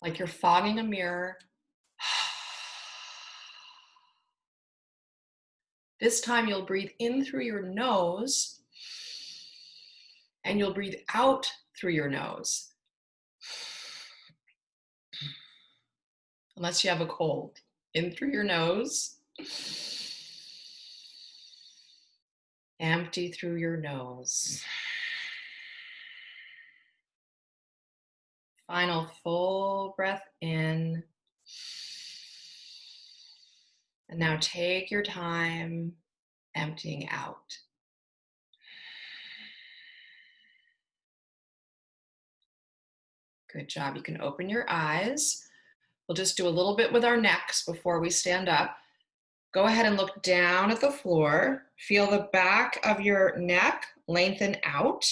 like you're fogging a mirror. This time you'll breathe in through your nose and you'll breathe out through your nose. Unless you have a cold. In through your nose. Empty through your nose. Final full breath in. And now take your time emptying out. Good job. You can open your eyes. We'll just do a little bit with our necks before we stand up. Go ahead and look down at the floor. Feel the back of your neck lengthen out.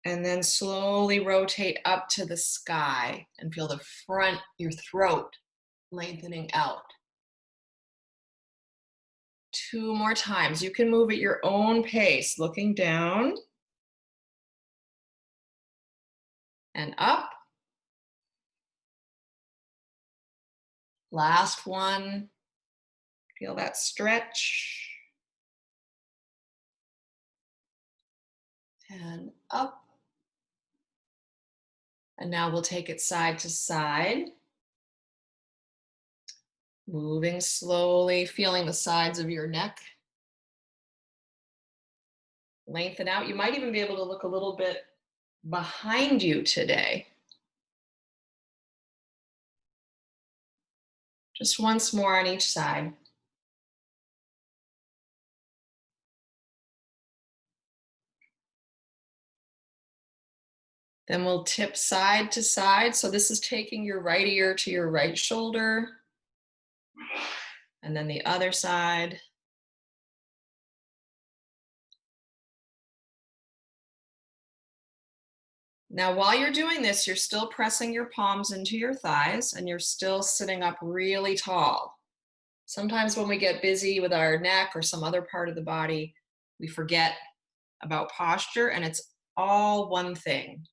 And then slowly rotate up to the sky and feel the front, your throat lengthening out. 2 more times. You can move at your own pace, looking down and up. Last one. Feel that stretch. And up. And now we'll take it side to side. Moving slowly, feeling the sides of your neck lengthen out. You might even be able to look a little bit behind you today. Just once more on each side. Then we'll tip side to side. So this is taking your right ear to your right shoulder. And then the other side. Now, while you're doing this, you're still pressing your palms into your thighs and you're still sitting up really tall. Sometimes when we get busy with our neck or some other part of the body, we forget about posture, and it's all one thing,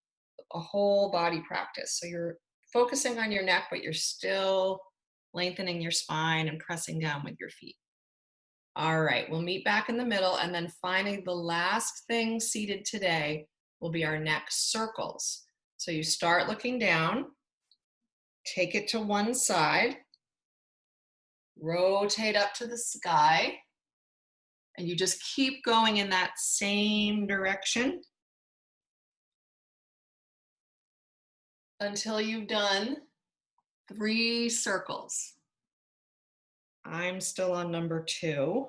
a whole body practice. So you're focusing on your neck, but you're still lengthening your spine and pressing down with your feet. All right, we'll meet back in the middle, and then finally the last thing seated today will be our neck circles. So you start looking down, take it to one side, rotate up to the sky, and you just keep going in that same direction until you've done 3 circles. I'm still on number 2.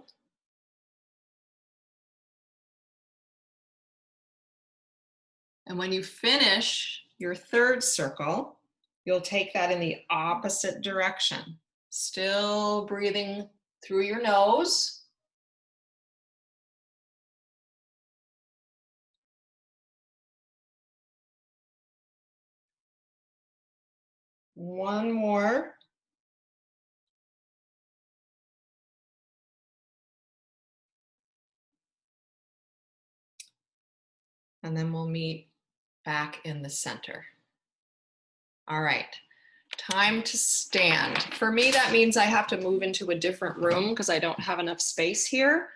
And when you finish your 3rd circle, you'll take that in the opposite direction. Still breathing through your nose. One more. And then we'll meet back in the center. All right, time to stand. For me, that means I have to move into a different room because I don't have enough space here.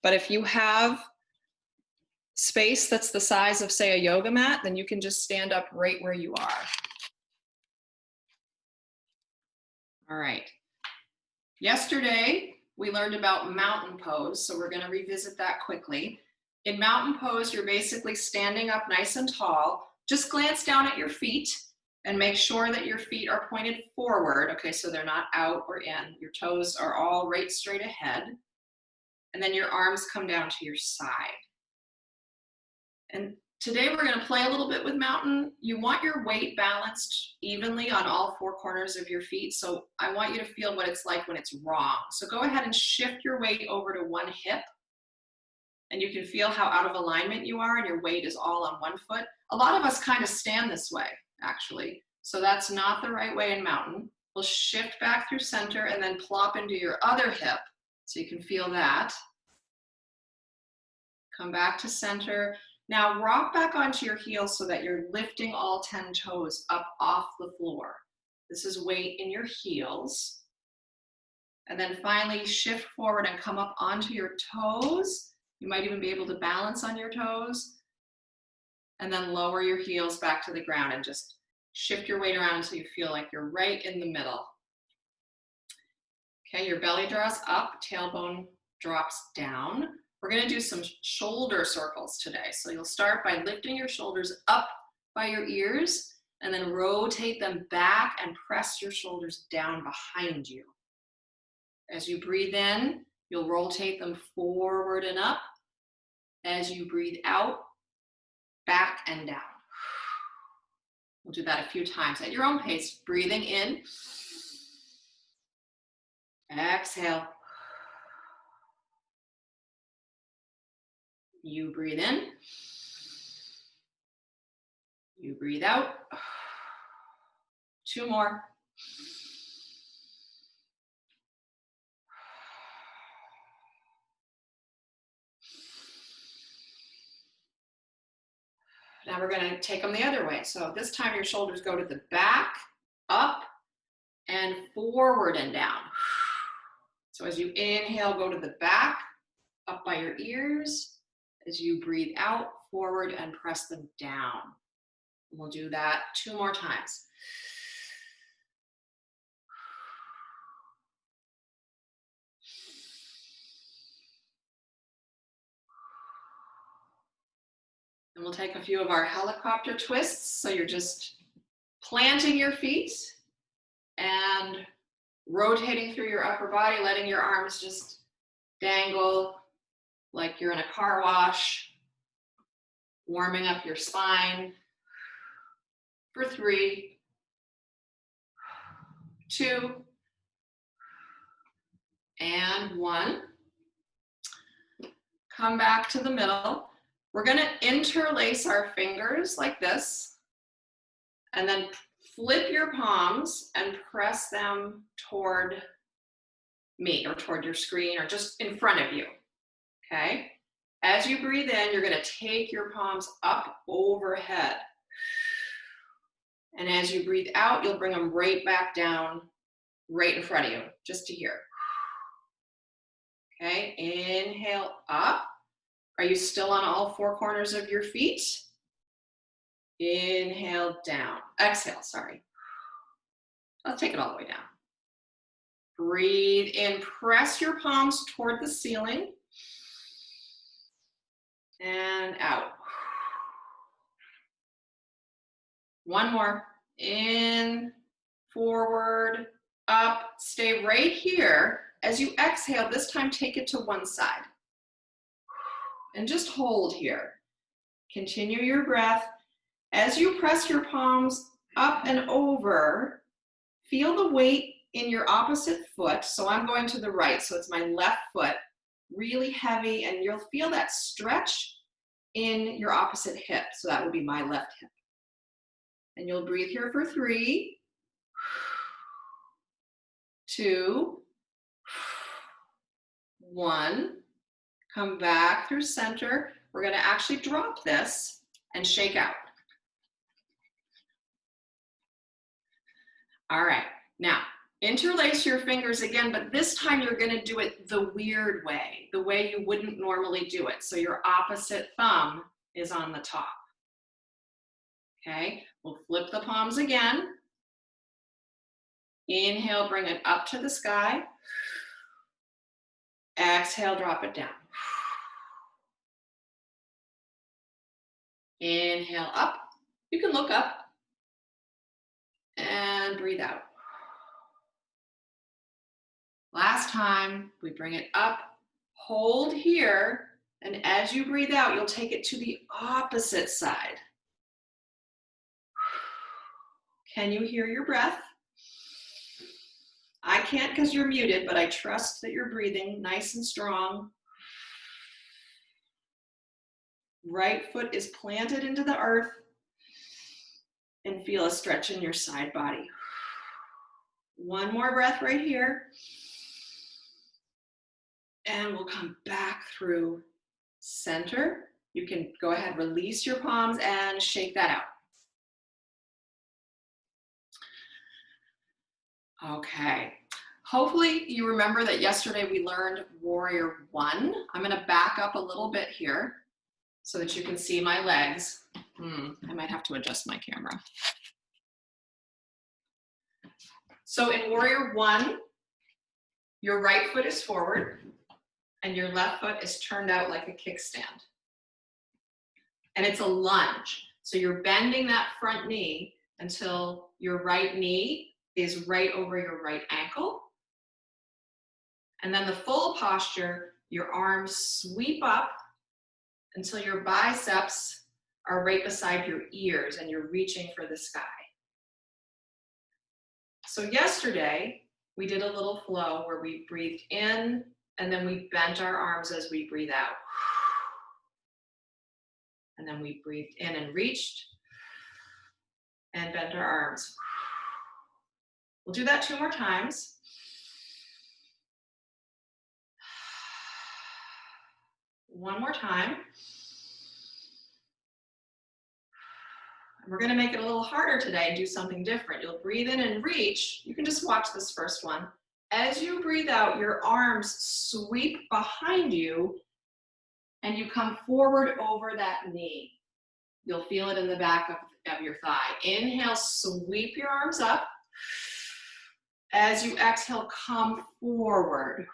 But if you have space that's the size of, say, a yoga mat, then you can just stand up right where you are. All right. Yesterday, we learned about mountain pose, so we're going to revisit that quickly. In mountain pose, you're basically standing up nice and tall. Just glance down at your feet and make sure that your feet are pointed forward. Okay, so they're not out or in. Your toes are all right straight ahead. And then your arms come down to your side. And today we're going to play a little bit with mountain. You want your weight balanced evenly on all 4 corners of your feet. So I want you to feel what it's like when it's wrong. So go ahead and shift your weight over to one hip. And you can feel how out of alignment you are and your weight is all on one foot. A lot of us kind of stand this way, actually. So that's not the right way in mountain. We'll shift back through center and then plop into your other hip. So you can feel that. Come back to center. Now rock back onto your heels so that you're lifting all 10 toes up off the floor. This is weight in your heels. And then finally shift forward and come up onto your toes. You might even be able to balance on your toes. And then lower your heels back to the ground and just shift your weight around until you feel like you're right in the middle. Okay, your belly draws up, tailbone drops down. We're gonna do some shoulder circles today. So you'll start by lifting your shoulders up by your ears and then rotate them back and press your shoulders down behind you. As you breathe in, you'll rotate them forward and up. As you breathe out, back and down. We'll do that a few times at your own pace. Breathing in. Exhale. You breathe in. You breathe out. 2 more. Now we're going to take them the other way. So this time your shoulders go to the back, up, and forward and down. So as you inhale, go to the back, up by your ears. As you breathe out, forward and press them down. We'll do that 2 more times. And we'll take a few of our helicopter twists. So you're just planting your feet and rotating through your upper body, letting your arms just dangle like you're in a car wash, warming up your spine for 3, 2, and 1. Come back to the middle. We're going to interlace our fingers like this, and then flip your palms and press them toward me or toward your screen or just in front of you, okay? As you breathe in, you're going to take your palms up overhead. And as you breathe out, you'll bring them right back down, right in front of you, just to here. Okay, inhale up. Are you still on all 4 corners of your feet? Inhale down. Exhale, sorry. Let's take it all the way down. Breathe in, press your palms toward the ceiling. And out. 1 more. In, forward, up. Stay right here. As you exhale, this time take it to one side. And just hold here. Continue your breath. As you press your palms up and over, feel the weight in your opposite foot. So I'm going to the right, so it's my left foot, really heavy, and you'll feel that stretch in your opposite hip. So that would be my left hip. And you'll breathe here for 3, 2, 1. Come back through center. We're going to actually drop this and shake out. All right, now interlace your fingers again, but this time you're going to do it the weird way, the way you wouldn't normally do it. So your opposite thumb is on the top. Okay, we'll flip the palms again. Inhale, bring it up to the sky. Exhale, drop it down. Inhale up. You can look up. And breathe out. Last time, we bring it up, hold here, and as you breathe out, you'll take it to the opposite side. Can you hear your breath? I can't because you're muted, but I trust that you're breathing nice and strong. Right foot is planted into the earth, and feel a stretch in your side body. 1 more breath right here. And we'll come back through center You can go ahead, release your palms and shake that out. Okay. Hopefully you remember that yesterday we learned Warrior One. I'm going to back up a little bit here so that you can see my legs. I might have to adjust my camera. So in Warrior One, your right foot is forward and your left foot is turned out like a kickstand. And it's a lunge. So you're bending that front knee until your right knee is right over your right ankle. And then the full posture, your arms sweep up until your biceps are right beside your ears and you're reaching for the sky. So yesterday, we did a little flow where we breathed in and then we bent our arms as we breathe out. And then we breathed in and reached and bent our arms. We'll do that 2 more times. One more time. And we're going to make it a little harder today and do something different. You'll breathe in and reach. You can just watch this first one. As you breathe out, your arms sweep behind you and you come forward over that knee. You'll feel it in the back of your thigh. Inhale, sweep your arms up. As you exhale, come forward.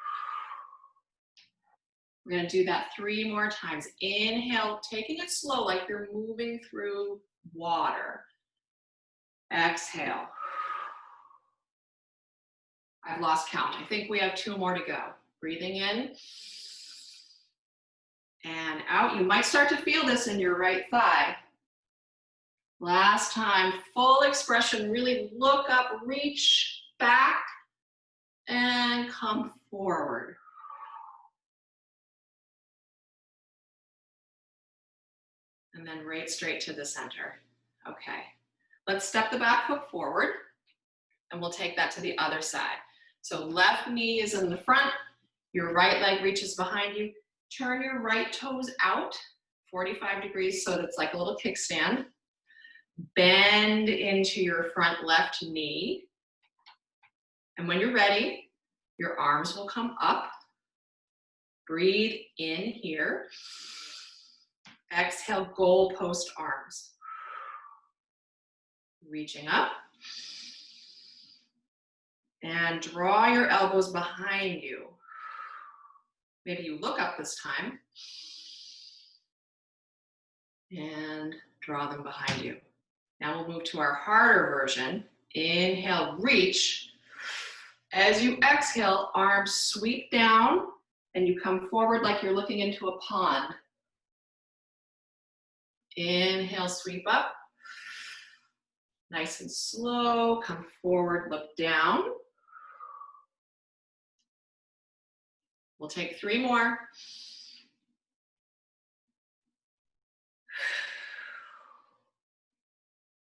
We're going to do that 3 more times. Inhale, taking it slow like you're moving through water. Exhale. I've lost count. I think we have 2 more to go. Breathing in and out. You might start to feel this in your right thigh. Last time, full expression. Really look up, reach back, and come forward. And then right straight to the center. Okay. Let's step the back foot forward and we'll take that to the other side. So left knee is in the front, your right leg reaches behind you. Turn your right toes out 45 degrees so that it's like a little kickstand. Bend into your front left knee. And when you're ready, your arms will come up. Breathe in here. Exhale, goalpost arms. Reaching up. And draw your elbows behind you. Maybe you look up this time. And draw them behind you. Now we'll move to our harder version. Inhale, reach. As you exhale, arms sweep down and you come forward like you're looking into a pond. Inhale, sweep up. Nice and slow, come forward, look down. We'll take 3 more.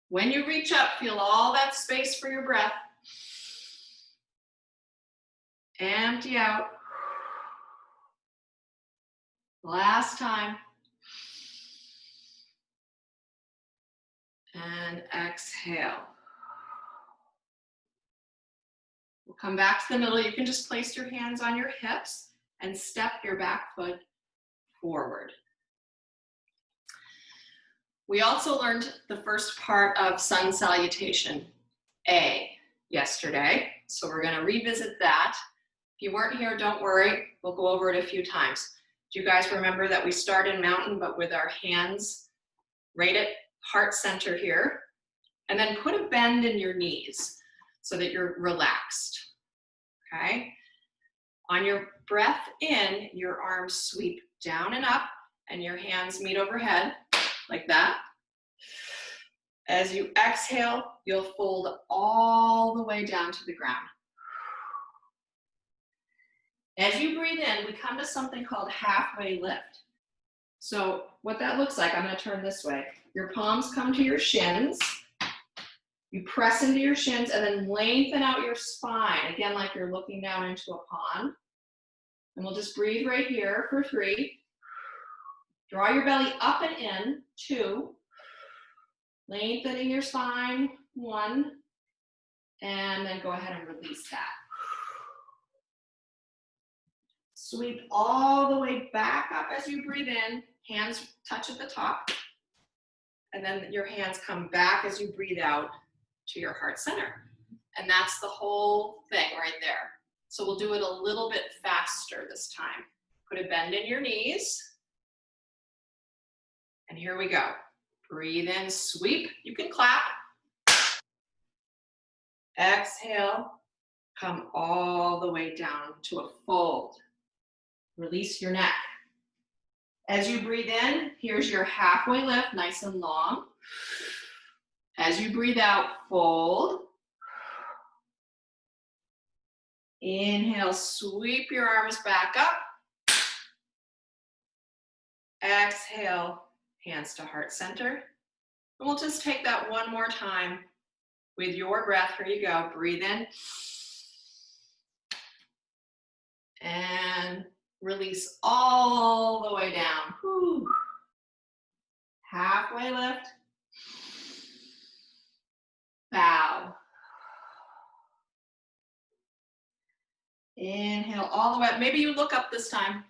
When you reach up, feel all that space for your breath. Empty out. Last time. And exhale. We'll come back to the middle. You can just place your hands on your hips and step your back foot forward. We also learned the first part of sun salutation, A, yesterday. So we're going to revisit that. If you weren't here, don't worry. We'll go over it a few times. Do you guys remember that we start in mountain, but with our hands right at heart center here? And then put a bend in your knees so that you're relaxed. Okay? On your breath in, your arms sweep down and up, and your hands meet overhead, like that. As you exhale, you'll fold all the way down to the ground. As you breathe in, we come to something called halfway lift. So what that looks like, I'm going to turn this way. Your palms come to your shins. You press into your shins and then lengthen out your spine, again, like you're looking down into a pond. And we'll just breathe right here for 3. Draw your belly up and in, 2. Lengthening your spine, 1. And then go ahead and release that. Sweep all the way back up as you breathe in. Hands touch at the top. And then your hands come back as you breathe out to your heart center. And that's the whole thing right there. So we'll do it a little bit faster this time. Put a bend in your knees. And here we go. Breathe in, sweep. You can clap. Exhale. Come all the way down to a fold. Release your neck. As you breathe in, here's your halfway lift, nice and long. As you breathe out, fold. Inhale, sweep your arms back up. Exhale, hands to heart center. And we'll just take that one more time with your breath. Here you go. Breathe in. And release all the way down. Whew. Halfway lift. Bow. Inhale all the way up. Maybe you look up this time.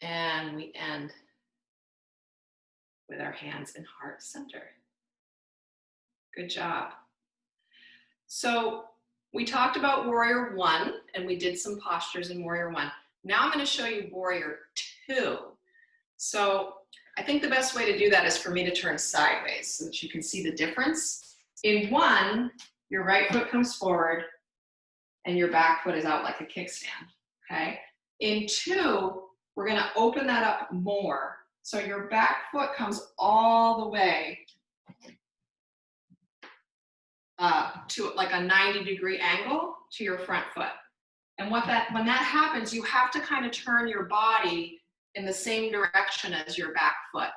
And we end with our hands in heart center. Good job. So we talked about Warrior 1, and we did some postures in Warrior 1. Now I'm going to show you Warrior 2. So I think the best way to do that is for me to turn sideways so that you can see the difference. In 1, your right foot comes forward and your back foot is out like a kickstand, okay? In 2, we're going to open that up more. So your back foot comes all the way to like a 90-degree angle to your front foot. And when that happens, you have to kind of turn your body in the same direction as your back foot.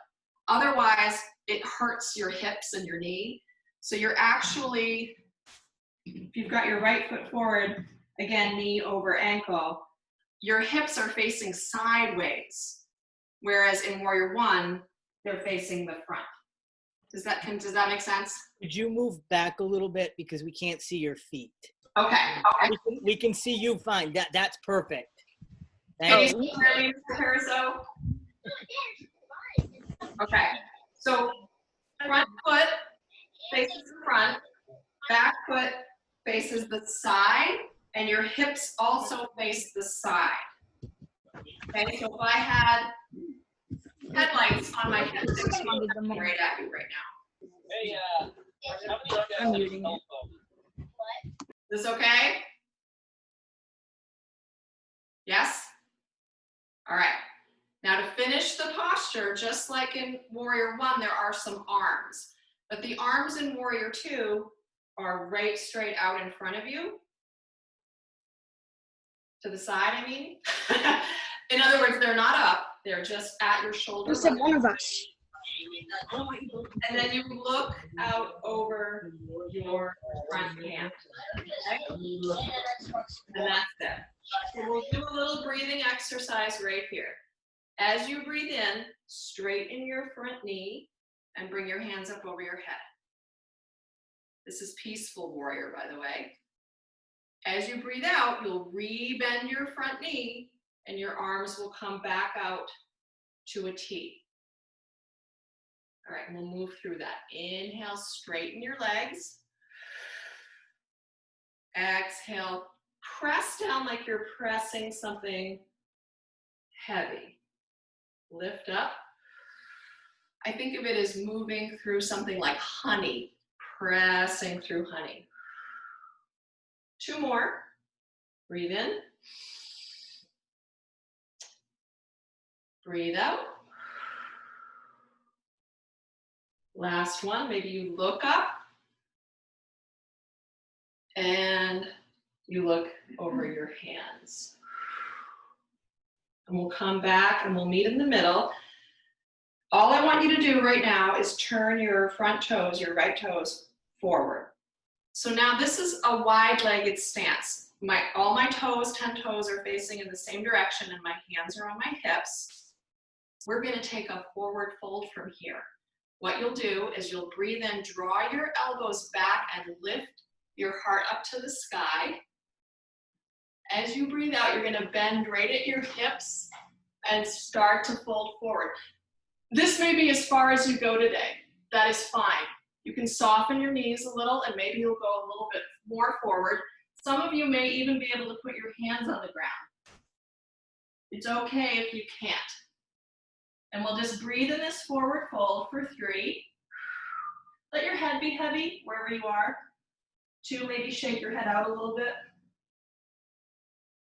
Otherwise, it hurts your hips and your knee. So you're actually, if you've got your right foot forward, again, knee over ankle, your hips are facing sideways. Whereas in Warrior 1, they're facing the front. Does that make sense? Could you move back a little bit because we can't see your feet? Okay. We can see you fine. That's perfect. Thank you. Mr. Caruso? Okay. So front foot faces the front, back foot faces the side, and your hips also face the side. Okay, so if I had headlights on my hips, it's looking right at you right now. Hey, I'm muting it. Is this okay? Yes? All right. Now to finish the posture, just like in Warrior 1, there are some arms. But the arms in Warrior 2 are right straight out in front of you. To the side, I mean. In other words, they're not up. They're just at your shoulder. You said one of us. And then you look out over your front hand. Okay? And that's it. So we'll do a little breathing exercise right here. As you breathe in, straighten your front knee and bring your hands up over your head. This is Peaceful Warrior, by the way. As you breathe out, you'll re-bend your front knee and your arms will come back out to a T. All right, and we'll move through that. Inhale, straighten your legs. Exhale, press down like you're pressing something heavy. Lift up. I think of it as moving through something like honey, pressing through honey. 2 more. Breathe in. Breathe out. Last one, maybe you look up and you look over your hands. And we'll come back and we'll meet in the middle. All I want you to do right now is turn your front toes, your right toes, forward. So now this is a wide-legged stance. All my toes, 10 toes, are facing in the same direction and my hands are on my hips. we're gonna take a forward fold from here. What you'll do is you'll breathe in, draw your elbows back and lift your heart up to the sky. As you breathe out, you're gonna bend right at your hips and start to fold forward. This may be as far as you go today. That is fine. You can soften your knees a little and maybe you'll go a little bit more forward. Some of you may even be able to put your hands on the ground. It's okay if you can't. And we'll just breathe in this forward fold for 3. Let your head be heavy wherever you are. 2, maybe shake your head out a little bit.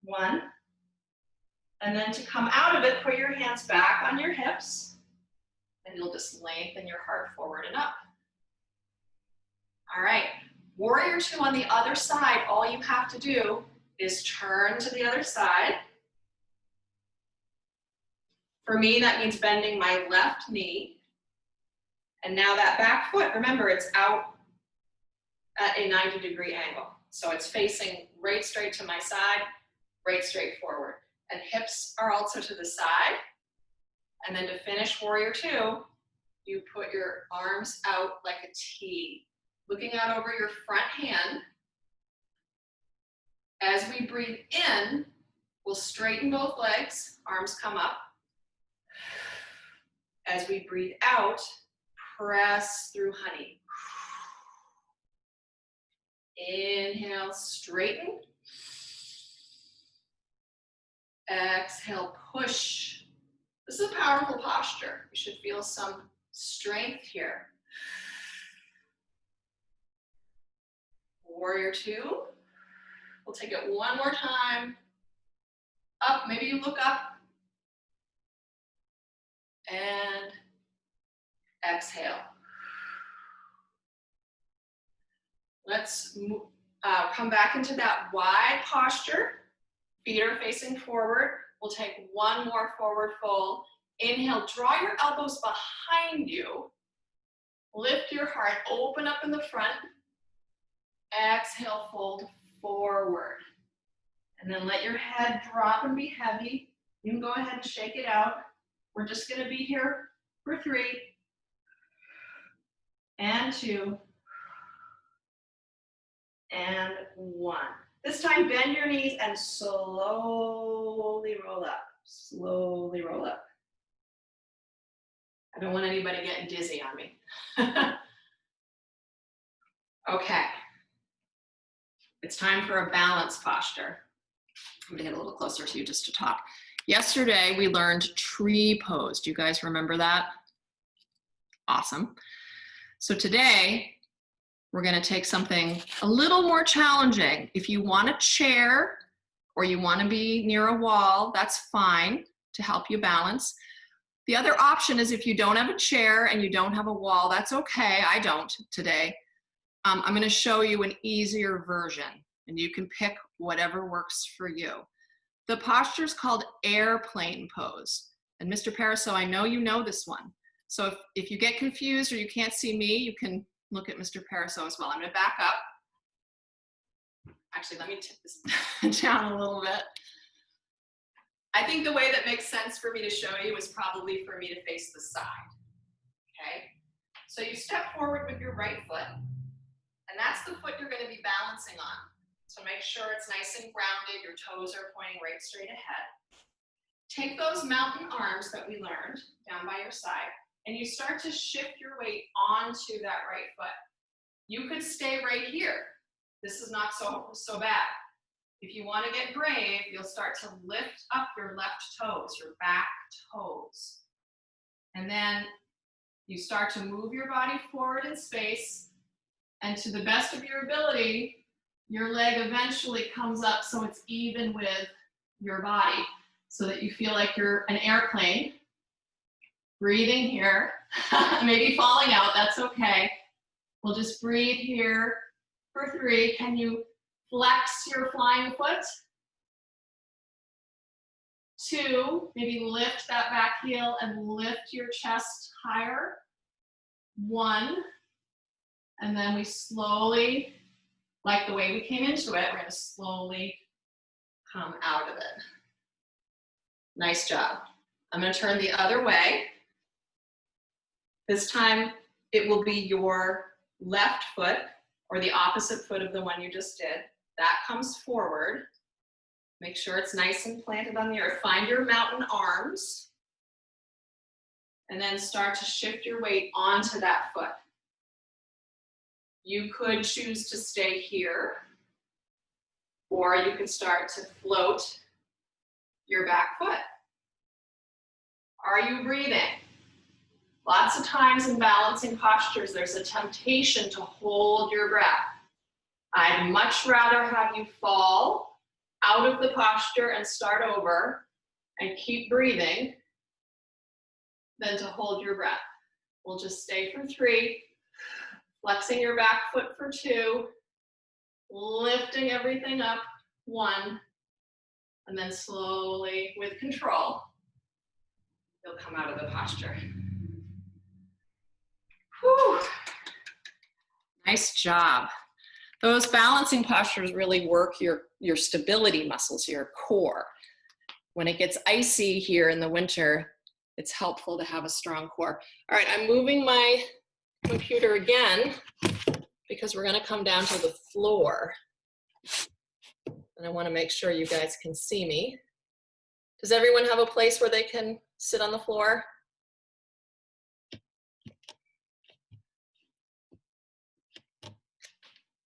1. And then to come out of it, put your hands back on your hips. And you'll just lengthen your heart forward and up. All right, warrior 2 on the other side, all you have to do is turn to the other side. For me, that means bending my left knee. And now that back foot, remember, it's out at a 90-degree angle. So it's facing right straight to my side, right straight forward. And hips are also to the side. And then to finish warrior 2, you put your arms out like a T, looking out over your front hand. As we breathe in, we'll straighten both legs, arms come up. As we breathe out, press through honey. Inhale, straighten. Exhale, push. This is a powerful posture. You should feel some strength here. Warrior 2. We'll take it one more time. Up, maybe you look up. And exhale. Let's come back into that wide posture. Feet are facing forward. We'll take one more forward fold. Inhale, draw your elbows behind you. Lift your heart, open up in the front. Exhale, fold forward. And then let your head drop and be heavy. You can go ahead and shake it out. We're just gonna be here for 3 and 2 and 1. This time, bend your knees and slowly roll up. Slowly roll up. I don't want anybody getting dizzy on me. Okay. It's time for a balance posture. I'm gonna get a little closer to you just to talk. Yesterday, we learned tree pose. Do you guys remember that? Awesome. So today, we're gonna take something a little more challenging. If you want a chair or you wanna be near a wall, that's fine to help you balance. The other option is if you don't have a chair and you don't have a wall, that's okay. I don't today. I'm gonna show you an easier version and you can pick whatever works for you. The posture is called airplane pose. And Mr. Pariseau, I know you know this one. So if you get confused or you can't see me, you can look at Mr. Pariseau as well. I'm gonna back up. Actually, let me tip this down a little bit. I think the way that makes sense for me to show you is probably for me to face the side, okay? So you step forward with your right foot, and that's the foot you're gonna be balancing on. So make sure it's nice and grounded, your toes are pointing right straight ahead. Take those mountain arms that we learned down by your side, and you start to shift your weight onto that right foot. You could stay right here. This is not so bad. If you want to get brave, you'll start to lift up your left toes, your back toes. And then you start to move your body forward in space, and to the best of your ability, your leg eventually comes up so it's even with your body, so that you feel like you're an airplane. Breathing here, maybe falling out, that's okay. We'll just breathe here for 3. Can you flex your flying foot? 2, maybe lift that back heel and lift your chest higher. 1, and then we slowly, like the way we came into it, we're gonna slowly come out of it. Nice job. I'm going to turn the other way. This time it will be your left foot or the opposite foot of the one you just did. That comes forward. Make sure it's nice and planted on the earth. Find your mountain arms and then start to shift your weight onto that foot. You could choose to stay here, or you could start to float your back foot. Are you breathing? Lots of times in balancing postures, there's a temptation to hold your breath. I'd much rather have you fall out of the posture and start over and keep breathing than to hold your breath. We'll just stay for 3, flexing your back foot for 2, lifting everything up, 1, and then slowly, with control, you'll come out of the posture. Whew. Nice job. Those balancing postures really work your stability muscles, your core. When it gets icy here in the winter, it's helpful to have a strong core. All right, I'm moving my computer again because we're going to come down to the floor. And I want to make sure you guys can see me. Does everyone have a place where they can sit on the floor?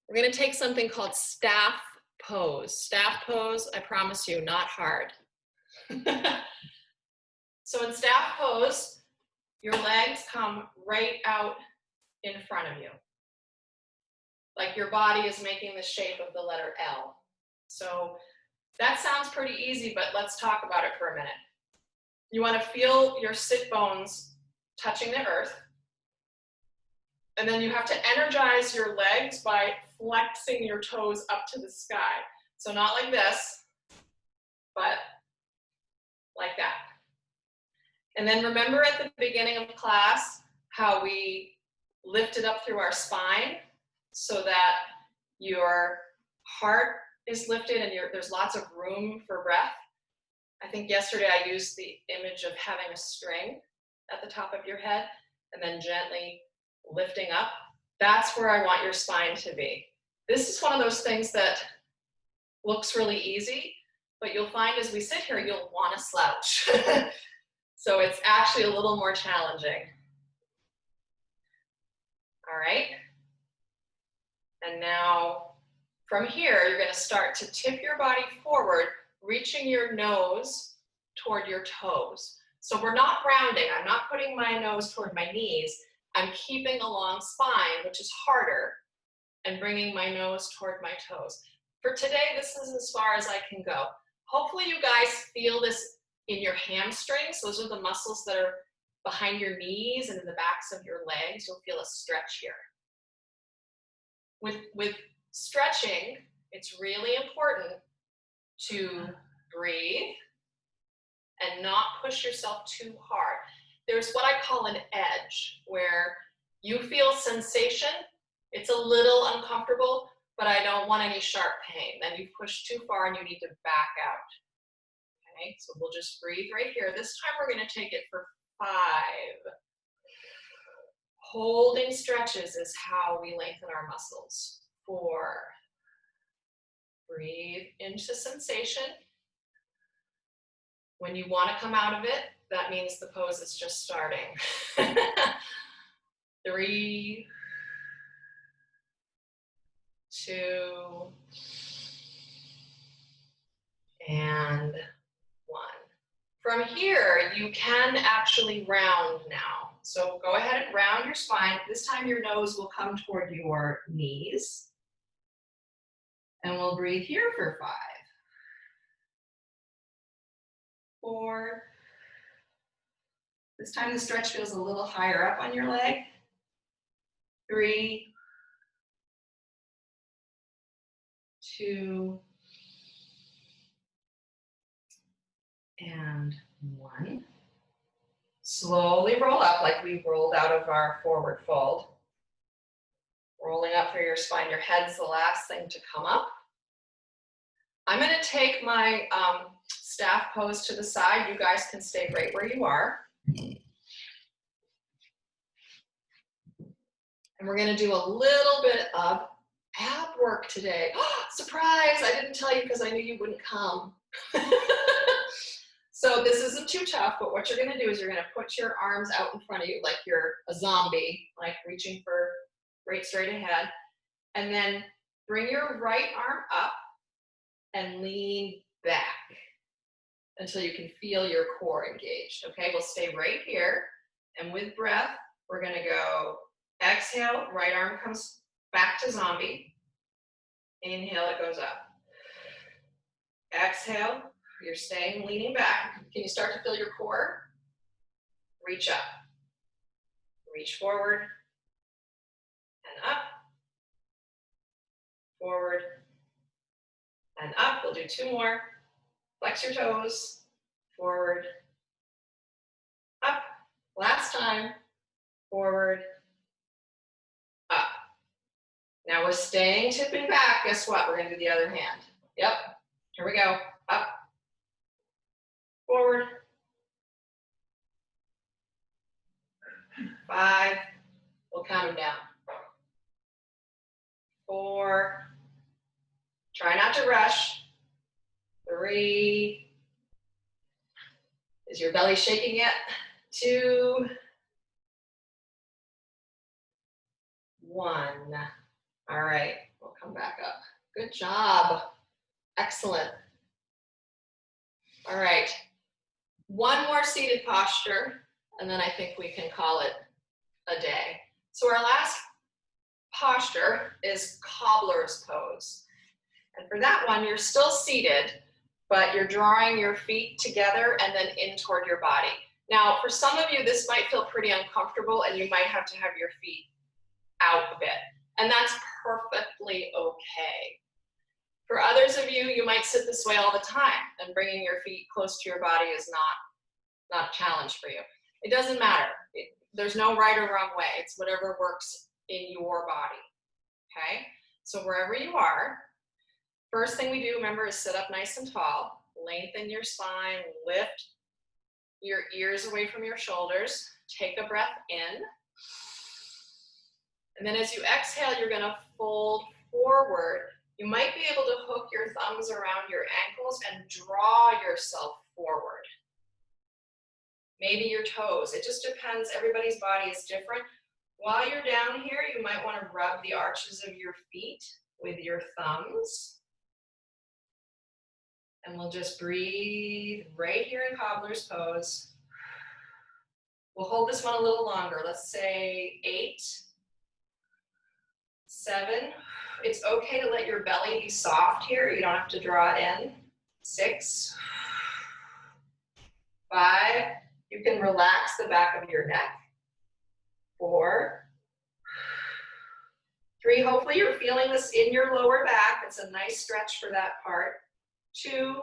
We're going to take something called staff pose. Staff pose, I promise you, not hard. So in staff pose, your legs come right out in front of you. Like your body is making the shape of the letter L. So that sounds pretty easy, but let's talk about it for a minute. You want to feel your sit bones touching the earth. And then you have to energize your legs by flexing your toes up to the sky. So not like this, but like that. And then remember at the beginning of class how we lifted up through our spine so that your heart is lifted and there's lots of room for breath. I think yesterday I used the image of having a string at the top of your head and then gently lifting up. That's where I want your spine to be. This is one of those things that looks really easy, but you'll find as we sit here, you'll want to slouch. So it's actually a little more challenging. All right. And now from here, you're going to start to tip your body forward, reaching your nose toward your toes. So we're not rounding. I'm not putting my nose toward my knees. I'm keeping a long spine, which is harder, and bringing my nose toward my toes. For today, this is as far as I can go. Hopefully you guys feel this in your hamstrings. Those are the muscles that are behind your knees and in the backs of your legs. You'll feel a stretch here. With stretching, it's really important to breathe and not push yourself too hard. There's what I call an edge, where you feel sensation. It's a little uncomfortable, but I don't want any sharp pain. Then you push too far and you need to back out. Okay, so we'll just breathe right here. This time we're going to take it for 5. Holding stretches is how we lengthen our muscles. 4. Breathe into sensation. When you want to come out of it, that means the pose is just starting. 3, 2, and 1. From here, you can actually round now. So go ahead and round your spine. This time your nose will come toward your knees. And we'll breathe here for 5, 4. This time the stretch feels a little higher up on your leg. 3, 2, and 1. Slowly roll up like we rolled out of our forward fold. Rolling up through your spine. Your head's the last thing to come up. I'm going to take my staff pose to the side. You guys can stay right where you are. And we're going to do a little bit of ab work today. Surprise! I didn't tell you because I knew you wouldn't come. So this isn't too tough, but what you're going to do is you're going to put your arms out in front of you like you're a zombie, like reaching for right straight ahead. And then bring your right arm up and lean back until you can feel your core engaged. Okay, we'll stay right here. And with breath, we're going to go exhale, right arm comes back to zombie. Inhale, it goes up. Exhale, you're staying leaning back. Can you start to feel your core? Reach up. Reach forward and up. Forward and up. We'll do 2 more. Flex your toes. Forward. Up. Last time. Forward. Up. Now we're staying tipping back. Guess what? We're going to do the other hand. Yep. Here we go. Up. Forward. 5. We'll count them down. 4. Try not to rush. 3. Is your belly shaking yet? 2. 1. All right, we'll come back up. Good job. Excellent. All right. 1 more seated posture, and then I think we can call it a day. So our last posture is cobbler's pose. And for that one, you're still seated, but you're drawing your feet together and then in toward your body. Now, for some of you, this might feel pretty uncomfortable and you might have to have your feet out a bit. And that's perfectly okay. For others of you, you might sit this way all the time and bringing your feet close to your body is not a challenge for you. It doesn't matter. There's no right or wrong way. It's whatever works in your body, okay? So wherever you are, first thing we do, remember, is sit up nice and tall, lengthen your spine, lift your ears away from your shoulders, take a breath in, and then as you exhale, you're gonna fold forward. You might be able to hook your thumbs around your ankles and draw yourself forward. Maybe your toes, it just depends, everybody's body is different. While you're down here, you might wanna rub the arches of your feet with your thumbs. And we'll just breathe right here in cobbler's pose. We'll hold this one a little longer. Let's say 8, 7. It's okay to let your belly be soft here. You don't have to draw it in. 6, 5. You can relax the back of your neck. 4, 3. Hopefully you're feeling this in your lower back. It's a nice stretch for that part. 2.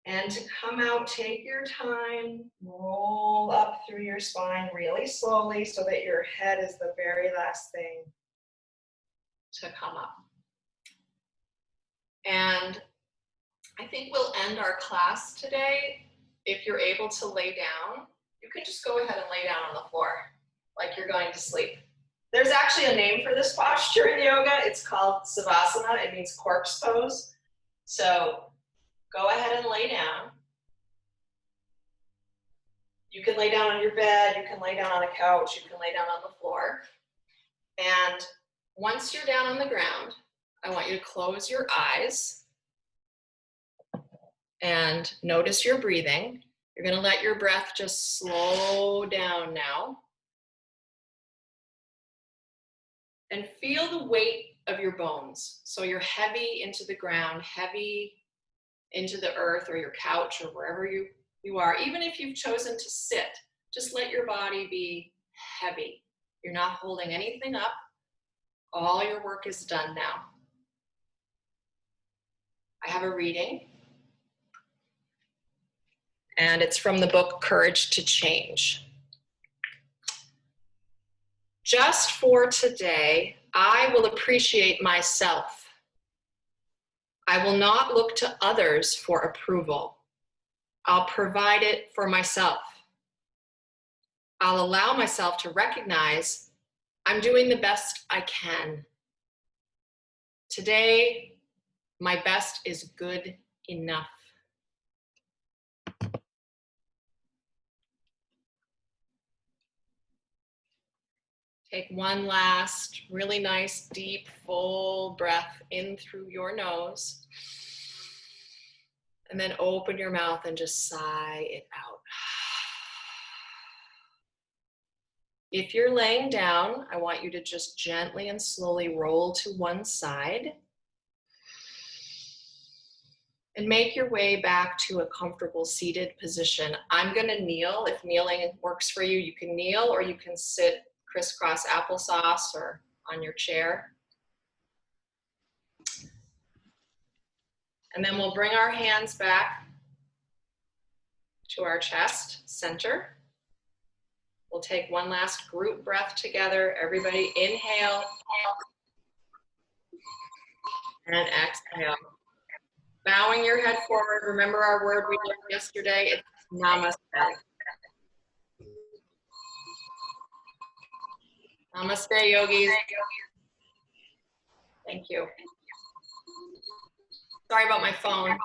And to come out, take your time, roll up through your spine really slowly so that your head is the very last thing to come up. And I think we'll end our class today. If you're able to lay down, you can just go ahead and lay down on the floor like you're going to sleep. There's actually a name for this posture in yoga. It's called Savasana. It means corpse pose. So go ahead and lay down. You can lay down on your bed, you can lay down on a couch, you can lay down on the floor. And once you're down on the ground, I want you to close your eyes and notice your breathing. You're gonna let your breath just slow down now. And feel the weight of your bones. So you're heavy into the ground, heavy into the earth or your couch or wherever you are. Even if you've chosen to sit, just let your body be heavy. You're not holding anything up. All your work is done now. I have a reading, and it's from the book Courage to Change. Just for today, I will appreciate myself. I will not look to others for approval. I'll provide it for myself. I'll allow myself to recognize I'm doing the best I can. Today, my best is good enough. Take one last really nice, deep, full breath in through your nose. And then open your mouth and just sigh it out. If you're laying down, I want you to just gently and slowly roll to one side. And make your way back to a comfortable seated position. I'm gonna kneel. If kneeling works for you, you can kneel or you can sit crisscross applesauce or on your chair. And then we'll bring our hands back to our chest center. We'll take one last group breath together. Everybody inhale and exhale. Bowing your head forward. Remember our word we learned yesterday, it's namaste. Namaste, yogis. Thank you. Sorry about my phone.